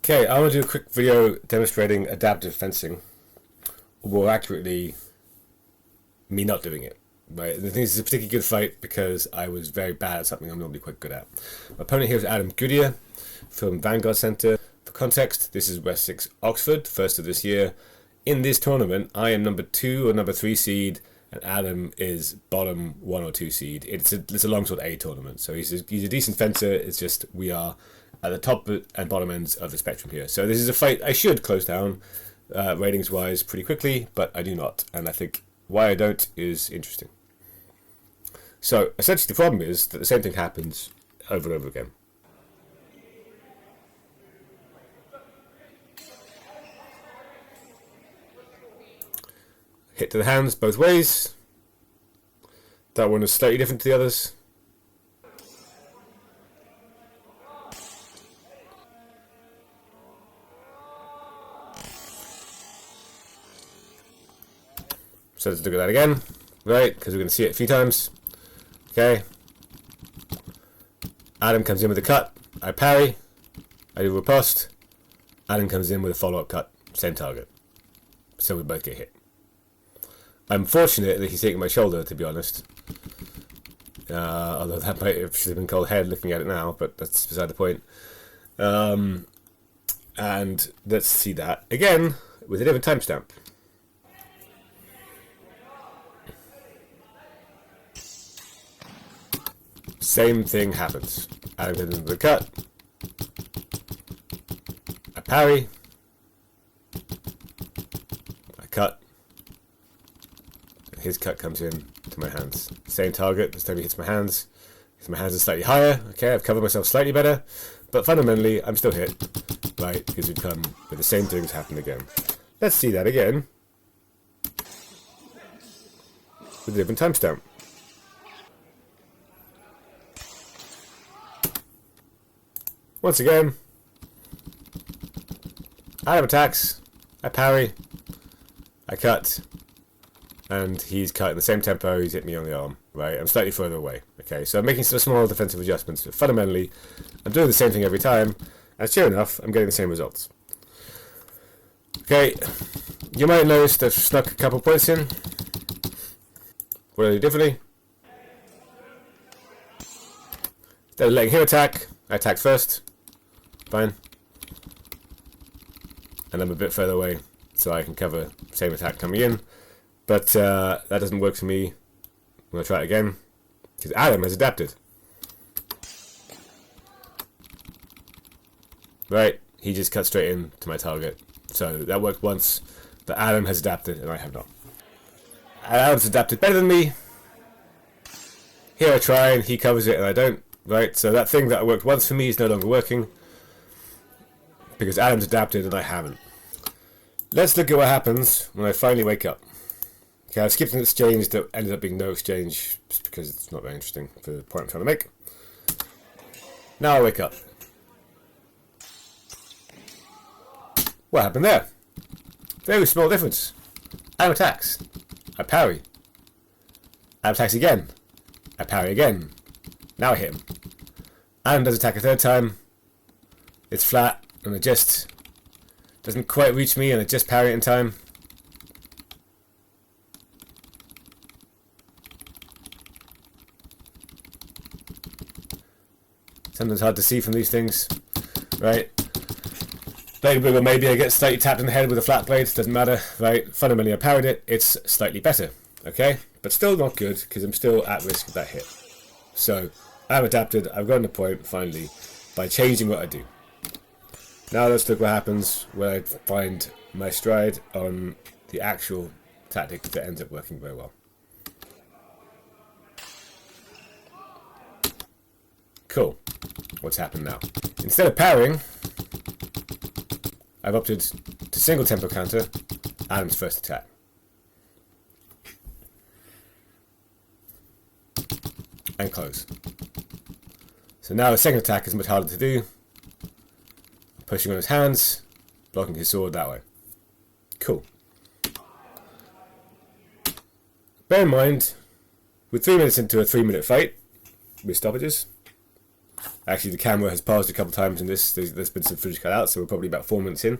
Okay, I want to do a quick video demonstrating adaptive fencing, or more accurately, me not doing it. Right, the thing is, it's a particularly good fight because I was very bad at something I'm normally quite good at. My opponent here is Adam Goodyear from Vanguard Centre. For context, this is Wessex Oxford, first of this year. In this tournament, I am number 2 or number 3 seed, and Adam is bottom 1 or 2 seed. It's a Longsword A tournament, so he's a decent fencer. It's just we are at the top and bottom ends of the spectrum here. So this is a fight I should close down ratings-wise pretty quickly, but I do not, and I think why I don't is interesting. So essentially the problem is that the same thing happens over and over again. Hit to the hands both ways. That one is slightly different to the others. So let's look at that again, right? Because we're going to see it a few times. Okay. Adam comes in with a cut. I parry. I do a riposte. Adam comes in with a follow-up cut. Same target. So we both get hit. I'm fortunate that he's taking my shoulder, to be honest. Although that might have should have been called head looking at it now, but that's beside the point. And let's see that again with a different timestamp. Same thing happens. Adam comes into the cut. I parry. I cut. His cut comes in to my hands. Same target, this time he hits my hands. Because my hands are slightly higher. Okay, I've covered myself slightly better. But fundamentally, I'm still hit. Right, because we come with the same things happen again. Let's see that again. With a different timestamp. Once again, Adam attacks, I parry, I cut, and he's cut in the same tempo, he's hit me on the arm, right? I'm slightly further away, okay? So I'm making some small defensive adjustments, but fundamentally, I'm doing the same thing every time, and sure enough, I'm getting the same results. Okay, you might notice that I've snuck a couple points in. What do I do differently? Instead of letting him attack, I attack first. Fine. And I'm a bit further away, so I can cover the same attack coming in. But that doesn't work for me. I'm going to try it again, because Adam has adapted. Right, he just cut straight in to my target. So that worked once, but Adam has adapted, and I have not. Adam's adapted better than me. Here I try, and he covers it, and I don't. Right, so that thing that worked once for me is no longer working. Because Adam's adapted and I haven't. Let's look at what happens when I finally wake up. Okay, I skipped an exchange that ended up being no exchange just because it's not very interesting for the point I'm trying to make. Now I wake up. What happened there? Very small difference. Adam attacks. I parry. Adam attacks again. I parry again. Now I hit him. Adam does attack a third time. It's flat. And it just doesn't quite reach me, and I just parry it in time. Sometimes hard to see from these things, right? Blade wiggle, maybe I get slightly tapped in the head with a flat blade, doesn't matter, right? Fundamentally I parried it, it's slightly better, okay? But still not good, because I'm still at risk of that hit. So, I've adapted, I've gotten the point, finally, by changing what I do. Now let's look what happens when I find my stride on the actual tactic that ends up working very well. Cool. What's happened now? Instead of parrying, I've opted to single tempo counter Adam's first attack. And close. So now the second attack is much harder to do. Pushing on his hands, blocking his sword that way. Cool. Bear in mind, we're 3 minutes into a 3-minute fight with stoppages. Actually, the camera has paused a couple times in this. There's been some footage cut out, so we're probably about 4 minutes in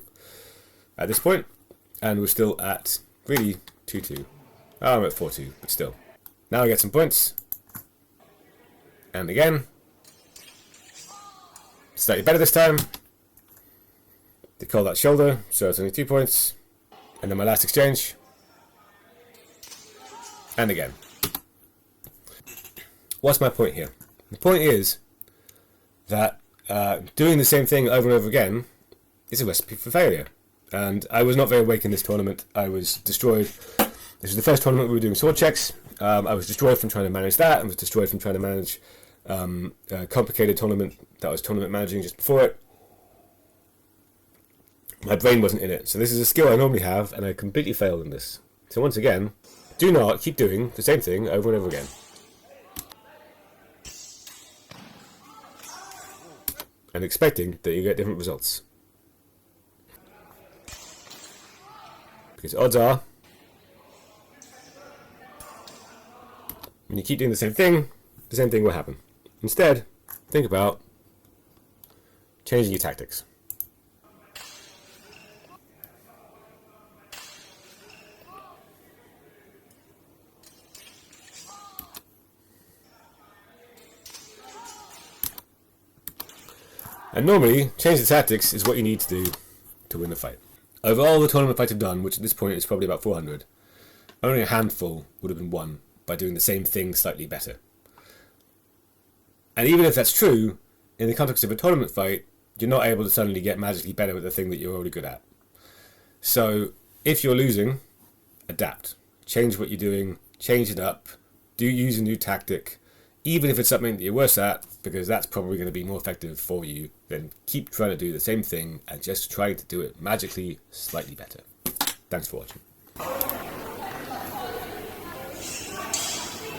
at this point, and we're still at really 2-2. Oh, I'm at 4-2, but still. Now I get some points, and again, slightly better this time. They call that shoulder, so it's only 2 points, and then my last exchange, and again. What's my point here? The point is that doing the same thing over and over again is a recipe for failure. And I was not very awake in this tournament. I was destroyed. This was the first tournament we were doing sword checks. I was destroyed from trying to manage that, and was destroyed from trying to manage a complicated tournament that I was tournament managing just before it. My brain wasn't in it. So this is a skill I normally have, and I completely failed in this. So once again, do not keep doing the same thing over and over again. And expecting that you get different results. Because odds are, when you keep doing the same thing will happen. Instead, think about changing your tactics. And normally, change the tactics is what you need to do to win the fight. Over all the tournament fights I've done, which at this point is probably about 400, only a handful would have been won by doing the same thing slightly better. And even if that's true, in the context of a tournament fight, you're not able to suddenly get magically better at the thing that you're already good at. So, if you're losing, adapt. Change what you're doing, change it up, use a new tactic, even if it's something that you're worse at, because that's probably going to be more effective for you, then keep trying to do the same thing and just try to do it magically slightly better. Thanks for watching.